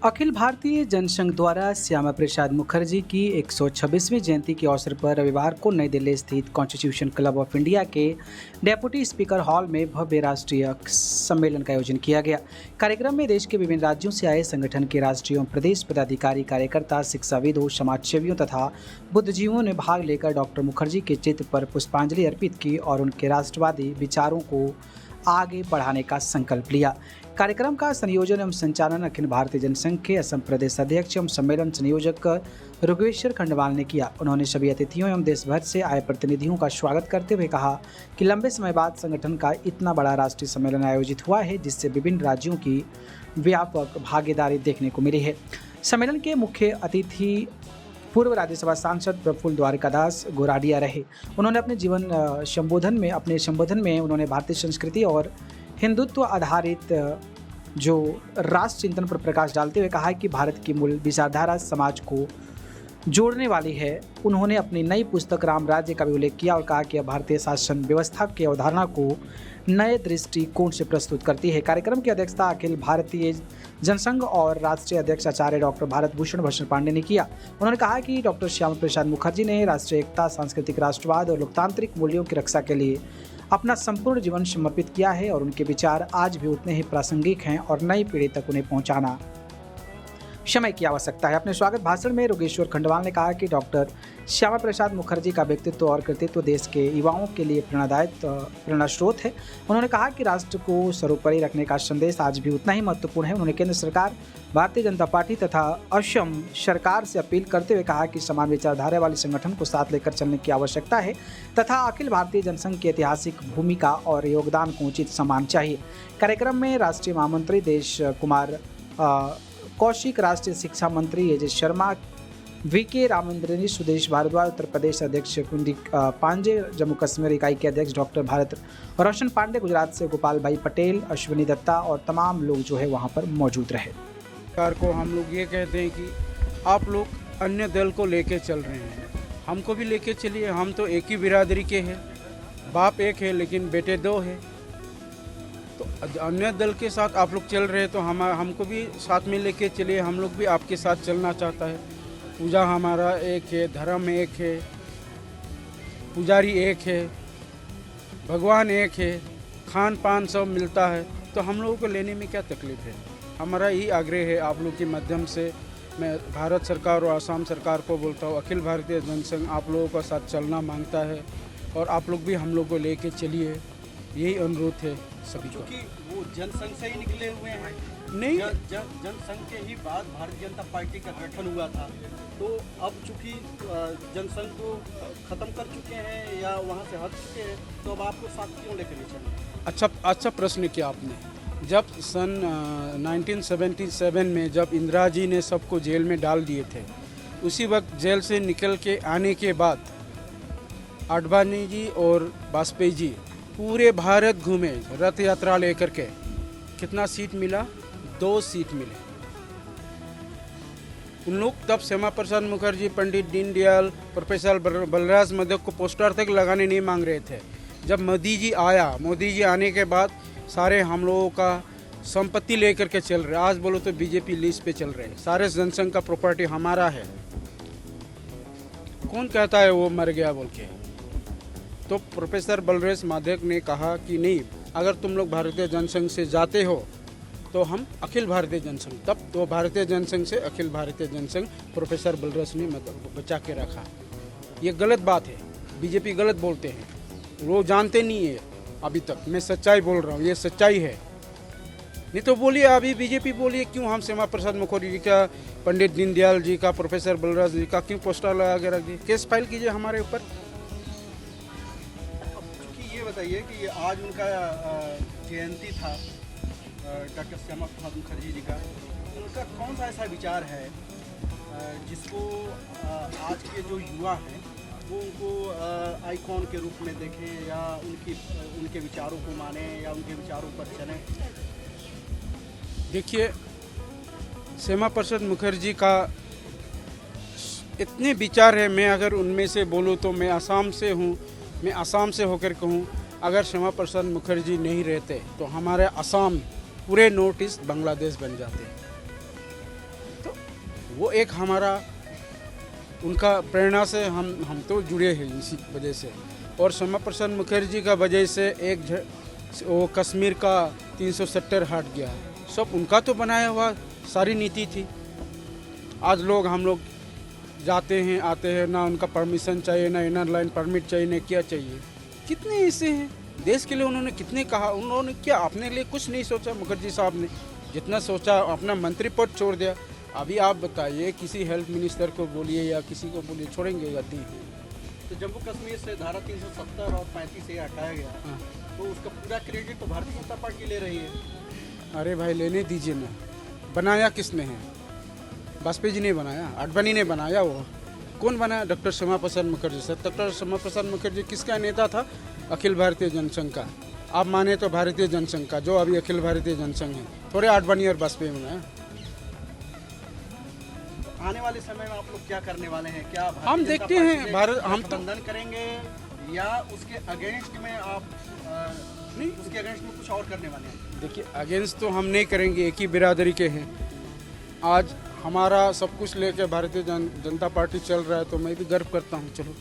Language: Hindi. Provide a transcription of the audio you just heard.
अखिल भारतीय जनसंघ द्वारा श्यामा प्रसाद मुखर्जी की 126वीं जयंती के अवसर पर रविवार को नई दिल्ली स्थित कॉन्स्टिट्यूशन क्लब ऑफ इंडिया के डेप्यूटी स्पीकर हॉल में भव्य राष्ट्रीय सम्मेलन का आयोजन किया गया। कार्यक्रम में देश के विभिन्न राज्यों से आए संगठन के राष्ट्रीय एवं प्रदेश पदाधिकारी, कार्यकर्ता, शिक्षाविदों, समाजसेवियों तथा बुद्धिजीवियों ने भाग लेकर डॉक्टर मुखर्जी के चित्र पर पुष्पांजलि अर्पित की और उनके राष्ट्रवादी विचारों को आगे बढ़ाने का संकल्प लिया। कार्यक्रम का संयोजन एवं संचालन अखिल भारतीय जनसंघ के असम प्रदेश अध्यक्ष एवं सम्मेलन संयोजक रुगवेश्वर खंडवाल ने किया। उन्होंने सभी अतिथियों एवं देश भर से आए प्रतिनिधियों का स्वागत करते हुए कहा कि लंबे समय बाद संगठन का इतना बड़ा राष्ट्रीय सम्मेलन आयोजित हुआ है, जिससे विभिन्न राज्यों की व्यापक भागीदारी देखने को मिली है। सम्मेलन के मुख्य अतिथि पूर्व राज्यसभा सांसद प्रफुल्ल द्वारकादास गोराडिया रहे। उन्होंने अपने संबोधन में उन्होंने भारतीय संस्कृति और हिंदुत्व आधारित जो राष्ट्र चिंतन पर प्रकाश डालते हुए कहा कि भारत की मूल विचारधारा समाज को जोड़ने वाली है। उन्होंने अपनी नई पुस्तक राम राज्य का भी उल्लेख किया और कहा कि भारतीय शासन व्यवस्था की अवधारणा को नए दृष्टिकोण से प्रस्तुत करती है। कार्यक्रम की अध्यक्षता अखिल भारतीय जनसंघ और राष्ट्रीय अध्यक्ष आचार्य डॉक्टर भारत भूषण भूषण पांडे ने किया। उन्होंने कहा कि डॉक्टर श्यामा प्रसाद मुखर्जी ने राष्ट्रीय एकता, सांस्कृतिक राष्ट्रवाद और लोकतांत्रिक मूल्यों की रक्षा के लिए अपना संपूर्ण जीवन समर्पित किया है और उनके विचार आज भी उतने ही प्रासंगिक हैं और नई पीढ़ी तक उन्हें पहुंचाना समय की आवश्यकता है। अपने स्वागत भाषण में रुगेश्वर खंडवाल ने कहा कि डॉक्टर श्यामा प्रसाद मुखर्जी का व्यक्तित्व और कृतित्व देश के युवाओं के लिए प्रेरणा स्रोत है। उन्होंने कहा कि राष्ट्र को सर्वोपरि रखने का संदेश आज भी उतना ही महत्वपूर्ण है। उन्होंने केंद्र सरकार, भारतीय जनता पार्टी तथा असम सरकार से अपील करते हुए कहा कि समान विचारधारा वाले संगठन को साथ लेकर चलने की आवश्यकता है तथा अखिल भारतीय जनसंघ की ऐतिहासिक भूमिका और योगदान को उचित सम्मान चाहिए। कार्यक्रम में राष्ट्रीय महामंत्री देश कुमार कौशिक, राष्ट्रीय शिक्षा मंत्री अजय शर्मा, वीके रामेंद्रनी, सुदेश भारद्वाज, उत्तर प्रदेश अध्यक्ष कुलदीप पांडे, जम्मू कश्मीर इकाई के अध्यक्ष डॉक्टर भारत रोशन पांडे, गुजरात से गोपाल भाई पटेल, अश्विनी दत्ता और तमाम लोग जो है वहाँ पर मौजूद रहे। सरकार को हम लोग ये कहते हैं कि आप लोग अन्य दल को लेके चल रहे हैं, हमको भी लेके चलिए। हम तो एक ही बिरादरी के हैं, बाप एक है लेकिन बेटे दो हैं। तो अन्य दल के साथ आप लोग चल रहे हैं तो हमको भी साथ में लेके चलिए। हम लोग भी आपके साथ चलना चाहता है। पूजा हमारा एक है, धर्म एक है, पुजारी एक है, भगवान एक है, खान पान सब मिलता है, तो हम लोगों को लेने में क्या तकलीफ है। हमारा यही आग्रह है आप लोग के माध्यम से। मैं भारत सरकार और असम सरकार को बोलता हूँ, अखिल भारतीय जनसंघ आप लोगों का साथ चलना मांगता है और आप लोग भी हम लोग को लेके चलिए, यही अनुरोध है सभी को। क्योंकि वो जनसंघ से ही निकले हुए हैं, नहीं जनसंघ के ही बाद भारतीय जनता पार्टी का गठन हुआ था, तो अब चूंकि जनसंघ को खत्म कर चुके हैं या वहाँ से हट चुके हैं, तो अब आपको साथ क्यों लेकर चले? अच्छा प्रश्न किया आपने। जब सन 1977 में जब इंदिरा जी ने सबको जेल में डाल दिए थे, उसी वक्त जेल से निकल के आने के बाद आडवाणी जी और वाजपेयी जी पूरे भारत घूमे रथ यात्रा लेकर के। कितना सीट मिला? 2 सीट मिले। उन लोग तब श्यामा प्रसाद मुखर्जी, पंडित दीनदयाल, प्रोफेसर बलराज मधोक को पोस्टर तक लगाने नहीं मांग रहे थे। जब मोदी जी आने के बाद सारे हम लोगों का संपत्ति लेकर के चल रहे। आज बोलो तो बीजेपी लिस्ट पे चल रहे हैं। सारे जनसंघ का प्रॉपर्टी हमारा है। कौन कहता है वो मर गया बोल के? तो प्रोफेसर बलराज माधव ने कहा कि नहीं, अगर तुम लोग भारतीय जनसंघ से जाते हो तो हम अखिल भारतीय जनसंघ, तब तो भारतीय जनसंघ से अखिल भारतीय जनसंघ प्रोफेसर बलराज ने मतलब बचा के रखा। ये गलत बात है, बीजेपी गलत बोलते हैं, वो जानते नहीं है अभी तक। मैं सच्चाई बोल रहा हूँ, ये सच्चाई है। नहीं तो बोलिए, अभी बीजेपी बोलिए क्यों हम श्यामा प्रसाद मुखर्जी जी का, पंडित दीनदयाल जी का, प्रोफेसर बलराज जी का क्यों पोस्टर लगा के रख दिए? केस फाइल कीजिए हमारे ऊपर। बताइए कि आज उनका जयंती था, डॉक्टर श्यामा प्रसाद मुखर्जी जी का, उनका कौन सा ऐसा विचार है जिसको आज के जो युवा हैं वो उनको आइकॉन के रूप में देखें या उनके विचारों को माने या उनके विचारों पर चलें? देखिए, श्यामा प्रसाद मुखर्जी का इतने विचार है। मैं अगर उनमें से बोलूँ तो मैं आसाम से हूँ, मैं आसाम से होकर कहूँ, अगर श्यामा प्रसाद मुखर्जी नहीं रहते तो हमारे असम पूरे नॉर्थ ईस्ट बांग्लादेश बन जाते। वो एक हमारा उनका प्रेरणा से हम तो जुड़े हैं इसी वजह से। और श्यामा प्रसाद मुखर्जी का वजह से वो कश्मीर का 370 हट गया, सब उनका तो बनाया हुआ सारी नीति थी। आज हम लोग जाते हैं आते हैं, ना उनका परमिशन चाहिए, ना इनर लाइन परमिट चाहिए, ना क्या चाहिए। कितने ऐसे हैं देश के लिए उन्होंने कितने कहा, उन्होंने क्या अपने लिए कुछ नहीं सोचा। मुखर्जी साहब ने जितना सोचा अपना मंत्री पद छोड़ दिया। अभी आप बताइए किसी हेल्थ मिनिस्टर को बोलिए या किसी को बोलिए, छोड़ेंगे गति। तो जम्मू कश्मीर से धारा 370 और 35 से हटाया गया, तो उसका पूरा क्रेडिट तो भारतीय जनता पार्टी ले रही है। अरे भाई लेने दीजिए ना, बनाया किसने है? वाजपेयी जी ने बनाया, आडवाणी ने बनाया, वो कौन बनाया? Doctor Shyama Prasad Mukherjee. Sir doctor Shyama Prasad Mukherjee किसका नेता था? अखिल भारतीय जनसंघ का। आप माने तो भारतीय जनसंघ का, जो अभी अखिल भारतीय जनसंघ है, थोड़े आडवाणी और वाजपेयी बनाया। आने वाले समय में आप लोग क्या करने वाले हैं? क्या हम देखते हैं भारत, हम तो गठबंधन करेंगे या उसके अगेंस्ट में आप नहीं, उसके अगेंस्ट में कुछ और करने वाले हैं? देखिए अगेंस्ट तो हम नहीं करेंगे, एक ही बिरादरी के हैं। आज हमारा सब कुछ लेके भारतीय जनता पार्टी चल रहा है, तो मैं भी गर्व करता हूँ। चलो